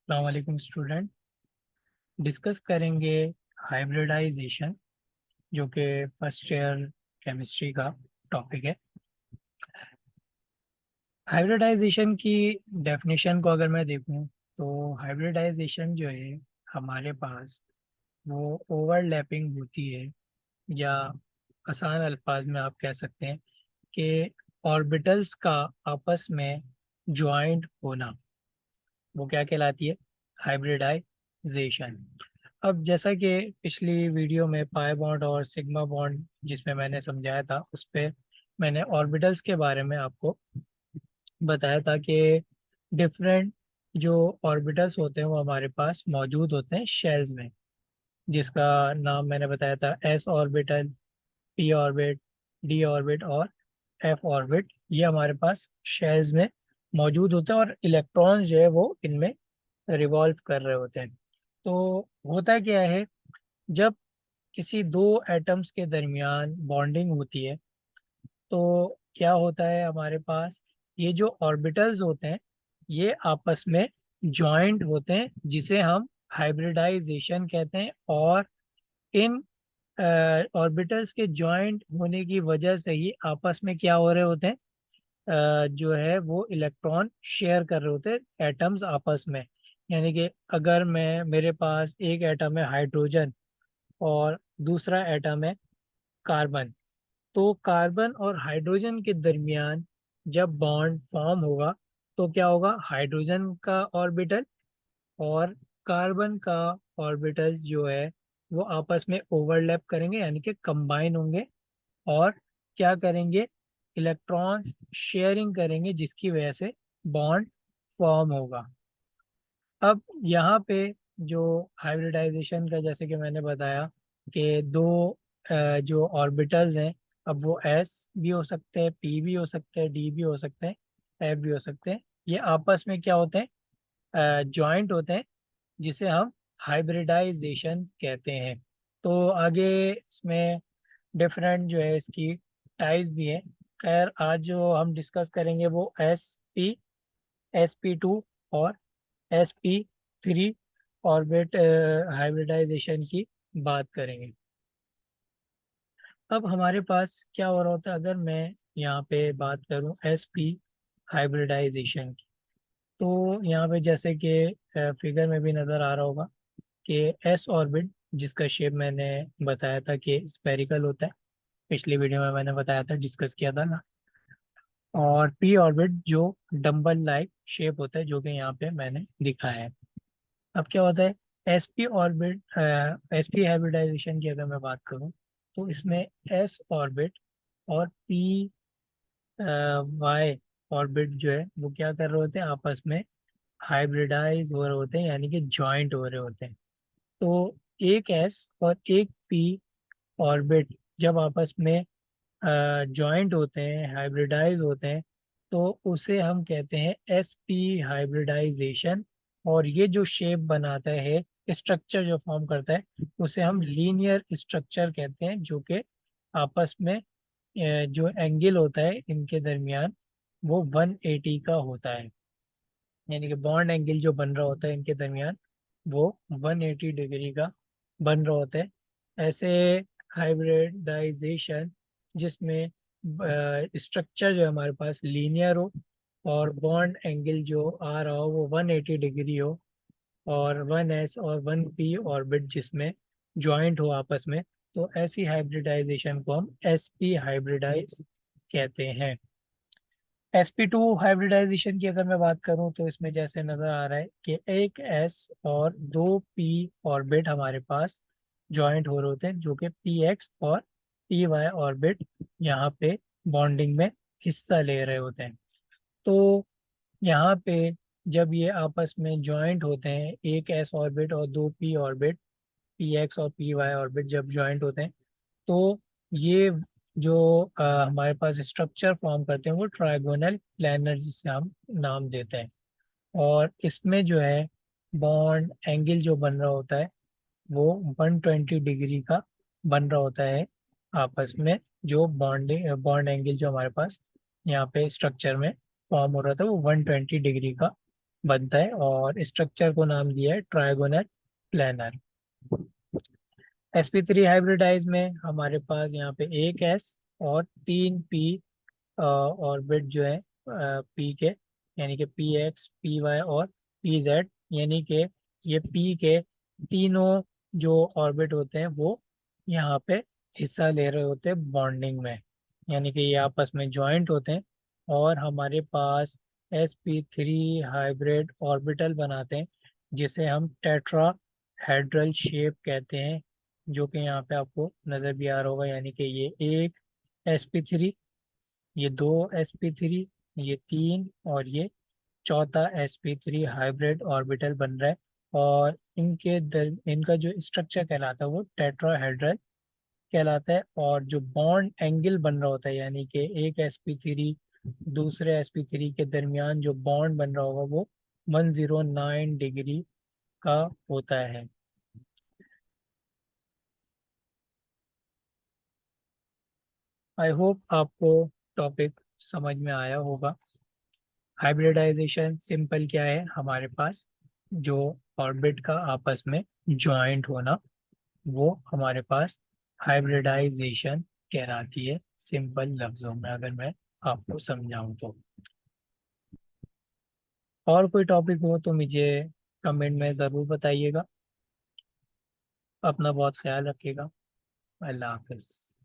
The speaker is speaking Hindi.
अस्सलाम वालेकुम स्टूडेंट। डिस्कस करेंगे हाइब्रिडाइजेशन, जो कि फर्स्ट ईयर केमिस्ट्री का टॉपिक है। हाइब्रिडाइजेशन की डेफिनेशन को अगर मैं देखूं तो हाइब्रिडाइजेशन जो है हमारे पास वो ओवरलैपिंग होती है, या आसान अल्फाज में आप कह सकते हैं कि ऑर्बिटल्स का आपस में ज्वाइंट होना, वो क्या कहलाती है? हाइब्रिडाइजेशन। अब जैसा कि पिछली वीडियो में पाई बॉन्ड और सिग्मा बॉन्ड जिसमें मैंने समझाया था, उस पे मैंने ऑर्बिटल्स के बारे में आपको बताया था कि डिफरेंट जो ऑर्बिटल्स होते हैं वो हमारे पास मौजूद होते हैं शेल्स में, जिसका नाम मैंने बताया था S orbital, P orbit, D orbit और एफ ऑर्बिट। ये हमारे पास शेल्स में मौजूद होते हैं और इलेक्ट्रॉन्स जो है वो इनमें रिवॉल्व कर रहे होते हैं। तो होता क्या है, जब किसी दो एटम्स के दरमियान बॉन्डिंग होती है तो क्या होता है हमारे पास, ये जो ऑर्बिटल्स होते हैं ये आपस में जॉइंट होते हैं, जिसे हम हाइब्रिडाइजेशन कहते हैं। और इन ऑर्बिटल्स के जॉइंट होने की वजह से ही आपस में क्या हो रहे होते हैं, जो है वो इलेक्ट्रॉन शेयर कर रहे होते हैं एटम्स आपस में। यानी कि अगर मेरे पास एक एटम है हाइड्रोजन और दूसरा एटम है कार्बन, तो कार्बन और हाइड्रोजन के दरमियान जब बॉन्ड फॉर्म होगा तो क्या होगा, हाइड्रोजन का ऑर्बिटल और कार्बन का ऑर्बिटल जो है वो आपस में ओवरलैप करेंगे, यानी कि कंबाइन होंगे और क्या करेंगे, इलेक्ट्रॉन्स शेयरिंग करेंगे, जिसकी वजह से बॉन्ड फॉर्म होगा। अब यहाँ पे जो हाइब्रिडाइजेशन का, जैसे कि मैंने बताया कि दो जो ऑर्बिटल्स हैं, अब वो एस भी हो सकते हैं, पी भी हो सकते हैं, डी भी हो सकते हैं, एफ भी हो सकते हैं। ये आपस में क्या होते हैं, जॉइंट होते हैं, जिसे हम हाइब्रिडाइजेशन कहते हैं। तो आगे इसमें डिफरेंट जो है इसकी टाइप्स भी है। खैर आज जो हम डिस्कस करेंगे वो एस पी टू और SP3 ऑर्बिट हाइब्रिडाइजेशन की बात करेंगे। अब हमारे पास क्या हो रहा होता है, अगर मैं यहाँ पे बात करूँ SP हाइब्रिडाइजेशन की, तो यहाँ पे जैसे कि फिगर में भी नज़र आ रहा होगा कि एस ऑर्बिट, जिसका शेप मैंने बताया था कि स्पेरिकल होता है, पिछली वीडियो में मैंने बताया था, डिस्कस किया था ना। और पी ऑर्बिट जो डम्बल लाइक शेप होता है, जो कि यहाँ पे मैंने दिखाया है। अब क्या होता है, एसपी हाइब्रिडाइजेशन की अगर मैं बात करूं तो इसमें एस ऑर्बिट और पी वाई ऑर्बिट जो है वो क्या कर रहे होते हैं, आपस में हाइब्रिडाइज हो रहे होते हैं, यानी कि जॉइंट हो रहे होते हैं। तो एक एस और एक पी ऑर्बिट जब आपस में जॉइंट होते हैं, हाइब्रिडाइज होते हैं, तो उसे हम कहते हैं SP हाइब्रिडाइजेशन। और ये जो शेप बनाता है, स्ट्रक्चर जो फॉर्म करता है, उसे हम लीनियर स्ट्रक्चर कहते हैं, जो कि आपस में जो एंगल होता है इनके दरमियान वो 180 का होता है। यानी कि बॉन्ड एंगल जो बन रहा होता है इनके दरमियान वो 180 डिग्री का बन रहा होता है। ऐसे हाइब्रिडाइजेशन जिसमें स्ट्रक्चर जो है हमारे पास लीनियर हो और बॉन्ड एंगल जो आ रहा हो वो 180 डिग्री हो, और 1s और 1p ऑर्बिट जिसमें ज्वाइंट हो आपस में, तो ऐसी हाइब्रिडाइजेशन को हम SP हाइब्रिडाइज कहते हैं। SP2 हाइब्रिडाइजेशन की अगर मैं बात करूं तो इसमें जैसे नजर आ रहा है कि एक S और दो P ऑर्बिट हमारे पास जॉइंट हो रहे होते हैं, जो कि PX और PY ऑर्बिट यहाँ पे बॉन्डिंग में हिस्सा ले रहे होते हैं। तो यहाँ पे जब ये आपस में जॉइंट होते हैं, एक S ऑर्बिट और दो P ऑर्बिट, PX और PY ऑर्बिट जब जॉइंट होते हैं, तो ये जो हमारे पास स्ट्रक्चर फॉर्म करते हैं वो ट्राइगोनल प्लानर, जिसे हम नाम देते हैं। और इसमें जो है बॉन्ड एंगल जो बन रहा होता है वो 120 डिग्री का बन रहा होता है आपस में। जो बॉन्ड एंगल जो हमारे पास यहाँ पे स्ट्रक्चर में फॉर्म हो रहा था वो 120 डिग्री का बनता है और स्ट्रक्चर को नाम दिया है ट्रायगोनल प्लानर। sp3 हाइब्रिडाइज में हमारे पास यहाँ पे एक s और तीन p ऑर्बिट जो है p के, यानी कि px py और pz, यानी कि ये p के तीनों जो ऑर्बिट होते हैं वो यहाँ पे हिस्सा ले रहे होते हैं बॉन्डिंग में, यानी कि ये आपस में ज्वाइंट होते हैं और हमारे पास sp3 हाइब्रिड ऑर्बिटल बनाते हैं जिसे हम टेट्राहेड्रल शेप कहते हैं, जो कि यहाँ पे आपको नजर भी आ रहा होगा, यानी कि ये एक sp3, ये दो sp3, ये तीन और ये चौथा sp3 हाइब्रिड ऑर्बिटल बन रहा है। और इनका जो स्ट्रक्चर कहलाता है वो टेट्राहेड्रल कहलाता है, और जो बॉन्ड एंगल बन रहा होता है, यानी कि एक sp3 दूसरे sp3 के दरमियान जो बॉन्ड बन रहा होगा वो 109 डिग्री का होता है। आई होप आपको टॉपिक समझ में आया होगा। हाइब्रिडाइजेशन सिंपल क्या है, हमारे पास जो ऑर्बिट का आपस में ज्वाइंट होना, वो हमारे पास हाइब्रिडाइजेशन कहलाती है, सिंपल लफ्जों में अगर मैं आपको समझाऊं तो। और कोई टॉपिक हो तो मुझे कमेंट में ज़रूर बताइएगा। अपना बहुत ख्याल रखिएगा। अल्लाह हाफिज़।